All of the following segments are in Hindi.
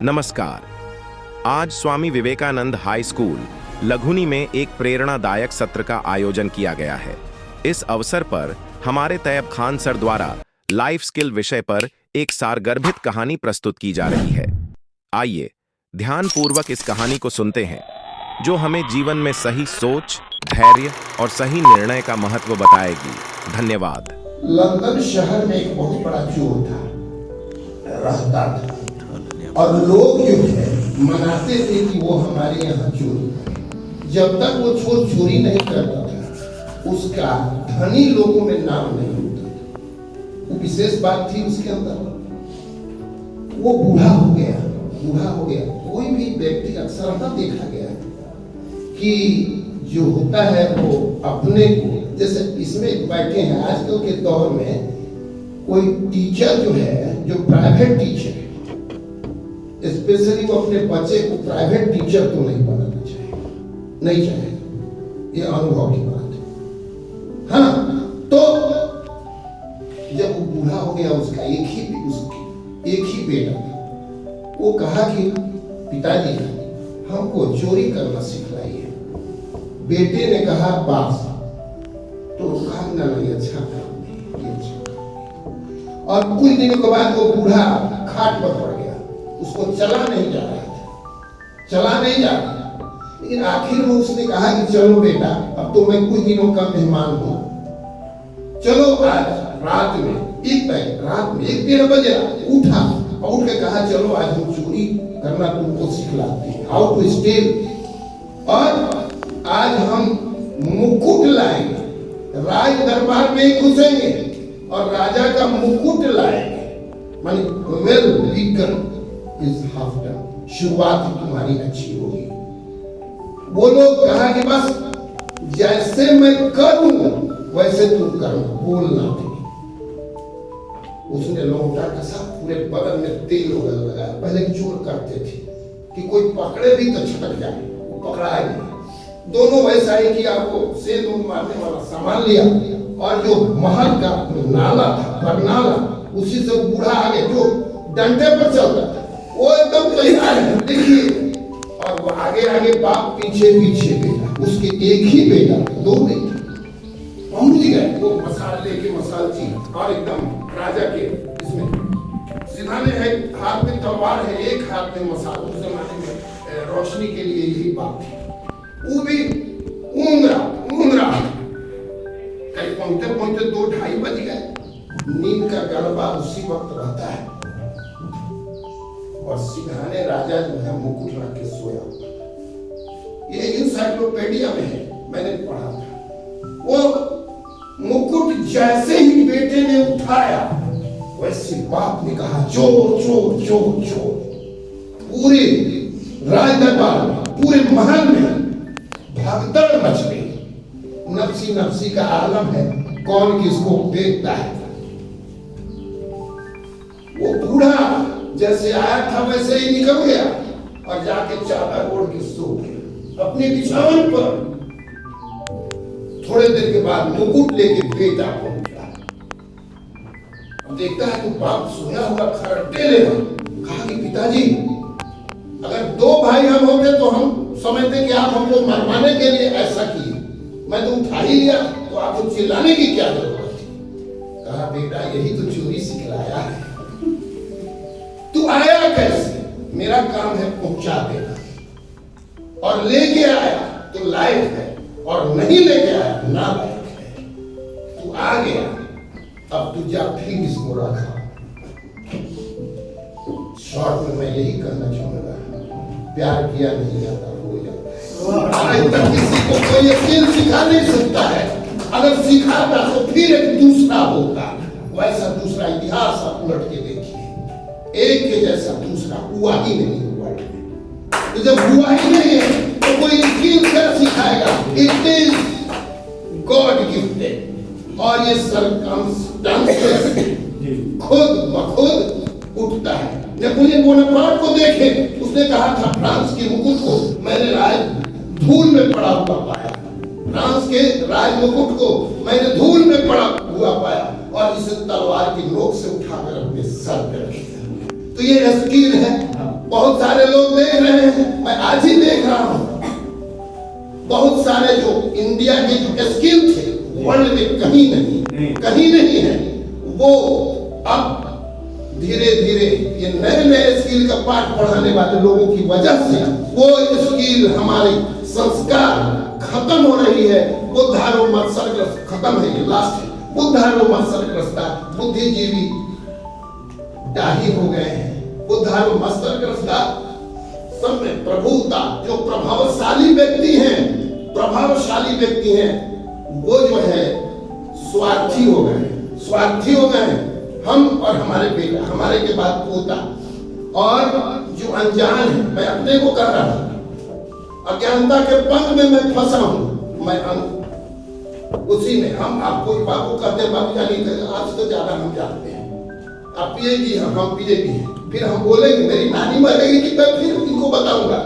नमस्कार। आज स्वामी विवेकानंद हाई स्कूल लघुनी में एक प्रेरणादायक सत्र का आयोजन किया गया है। इस अवसर पर हमारे तैयब खान सर द्वारा लाइफ स्किल विषय पर एक सारगर्भित कहानी प्रस्तुत की जा रही है। आइए ध्यानपूर्वक इस कहानी को सुनते हैं, जो हमें जीवन में सही सोच, धैर्य और सही निर्णय का महत्व बताएगी। धन्यवाद। लंदन शहर में एक बहुत बड़ा चोर था, रहता था, और लोग जो है मनाते थे कि वो हमारे यहाँ चोरी करे। जब तक वो चोर चोरी नहीं करता था, उसका धनी लोगों में नाम नहीं होता था। वो विशेष बात थी उसके अंदर। वो बूढ़ा हो गया। कोई भी व्यक्ति अक्सर ऐसा देखा गया कि जो होता है वो अपने को, जैसे इसमें बैठे हैं आजकल के दौर में, कोई टीचर जो है, जो प्राइवेट टीचर है, स्पेशली वो अपने बच्चे को प्राइवेट टीचर तो नहीं बनाना नहीं चाहेगा। ये अनुभव की बात है। हाँ, तो जब वो बूढ़ा हो गया, उसका एक ही बेटा था। वो कहा कि पिताजी हमको चोरी करना सिखलाइए। बेटे ने कहा बाप, तो कहा नहीं, अच्छा काम नहीं, ये अच्छा। और कुछ दिनों के बाद वो बूढ़ा खाट पर पड़ गया। उसको चला नहीं जा रहा था, लेकिन आखिर में उसने कहा कि चलो बेटा, अब तो मैं कुछ दिनों का मेहमान हूं, चलो आज रात में 1-1:30 बजे उठा और उठ के कहा चलो आज हम चोरी करना तुमको सिखलाते हैं, हाउ टू स्टील। और आज हम मुकुट लाएंगे, राज दरबार में घुसेंगे और राजा का मुकुट लाएंगे। माने well begun is half done, शुरुआत तुम्हारी अच्छी होगी। वो लोग कहा कि बस जैसे मैं करूं वैसे तुम करना, बोलना नहीं। उसने लौटा कसा, पूरे बगल में तेल वगैरह लगाया। पहले चोर करते थे कि कोई पकड़े भी तो छटक जाए, वो पकड़ा नहीं। दोनों वैसा ही किया, वो सेंध मारने वाला सामान लिया और जो महल का नाला था, बरनाला, उसी से बूढ़ा आगे जो डंडे पर चलता था, वो एकदम तैयार है, देखिए। और वो आगे बाप पीछे बेटा, उसके एक ही बेटा, दो नहीं। पहुंच गए वो मसाल लेके, मसालची, और एकदम राजा के इसमें सिधाने है, हाथ में तलवार है, एक हाथ में मसाल। उस जमाने में रोशनी के लिए यही बात थी। वो भी ऊंघरा कहीं पहुंचते 2-2:30 बज गए। नींद का गड़बा उसी वक्त रहता है। और सिंघाने राजा जो है मुकुट रख के सोया हुआ। ये इंसाइक्लोपीडिया में है, मैंने पढ़ा था। वो मुकुट जैसे ही बेटे ने उठाया, वैसे बाप ने कहा चोर चोर चोर चोर। पूरे राज दरबार में, पूरे महल में भगदड़ मच गई। नफसी का आलम है, कौन किसको देखता है। वो बूढ़ा जैसे आया था वैसे ही निकल गया और जाके चादर ओढ़ के सो गया अपने बिछावन पर। थोड़े देर के बाद मुकुट लेके बेटा पहुंचा। अब देखता है तो बाप सोया हुआ खरटे लेगा। कहा कि पिताजी, अगर 2 भाई हम होते तो हम समझते कि आप हमको मरवाने के लिए ऐसा किए, मैं तो उठा ही लिया, तो आपको चिल्लाने की क्या जरूरत थी। कहा बेटा, यही तो चोरी सिखलाया है। तू आया कैसे? मेरा काम है पहुंचा देना, और लेके आया तो लायक है, और नहीं लेके आया ना लायक है। तू आ गया, अब तू जा फिर इसको रखा। शॉर्ट में मैं यही कहना चाहूंगा, प्यार किया नहीं जाता, हो जाता। आज तक किसी को कोई स्किल सिखा नहीं सकता है। अगर सिखाता तो फिर एक दूसरा होता, वैसा दूसरा इतिहास आप उलट के देखिए, एक के जैसा दूसरा हुआ ही नहीं हुआ। तो जब हुआ ही नहीं है तो कोई स्किल क्या सिखाएगा? It is God gifted. और ये सर्कमस्टेंसेस खुद बखुद उठता है। नेपोलियन बोनापार्ट को देखें, उसने कहा था फ्रांस के मुकुट को मैंने राज धूल में पड़ा हुआ पाया। फ्रांस के राज मुकुट को मैंने धूल में पड़ा हुआ पाया, और इसे तलवार की नोक से उठाकर अपने सर पे रख दिया। तो ये स्किल है। बहुत सारे लोग देख रहे हैं, मैं आज ही देख रहा हूं, बहुत सारे जो इंडिया के जो स्किल थे वर्ल्ड में कहीं नहीं है, वो अब धीरे धीरे ये नए नए स्किल का पाठ पढ़ाने वाले लोगों की वजह से वो स्किल, हमारी संस्कार खत्म हो रही है। बुद्धारो मत्सरग्रस्त खत्म है, ये लास्ट है। बुद्धारो मत्सरग्रस्ता, बुद्धिजीवी दाही हो गए हैं। बुद्धारो मत्सरग्रस्ता, सब में प्रभुता, जो प्रभावशाली व्यक्ति हैं वो जो है स्वार्थी हो गए हैं। हम और हमारे बेटा, हमारे के बाद पोता, और जो अनजान है, मैं अपने को कर रहा हूं, अज्ञानता के पंख में मैं फंसा हूं, मैं उसी में हम आपको बाबू कहते हैं, बाबू जानी आज तो ज्यादा हम जानते हैं, आप पिएगी हम पिएगी, फिर हम बोलेंगे मेरी नानी मरेगी कि मैं फिर उनको बताऊंगा,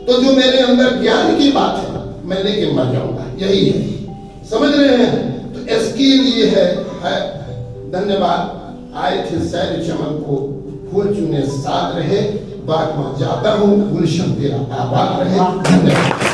तो जो मेरे अंदर ज्ञान की बात है मैं लेके मर जाऊंगा, यही है, समझ रहे हैं? तो स्किल ये है। धन्यवाद। आए थे सैर चमन को फूल चुने साथ रहे, बात में जाता हूँ, गुलशन तेरा आबाद रहे। धन्यवाद।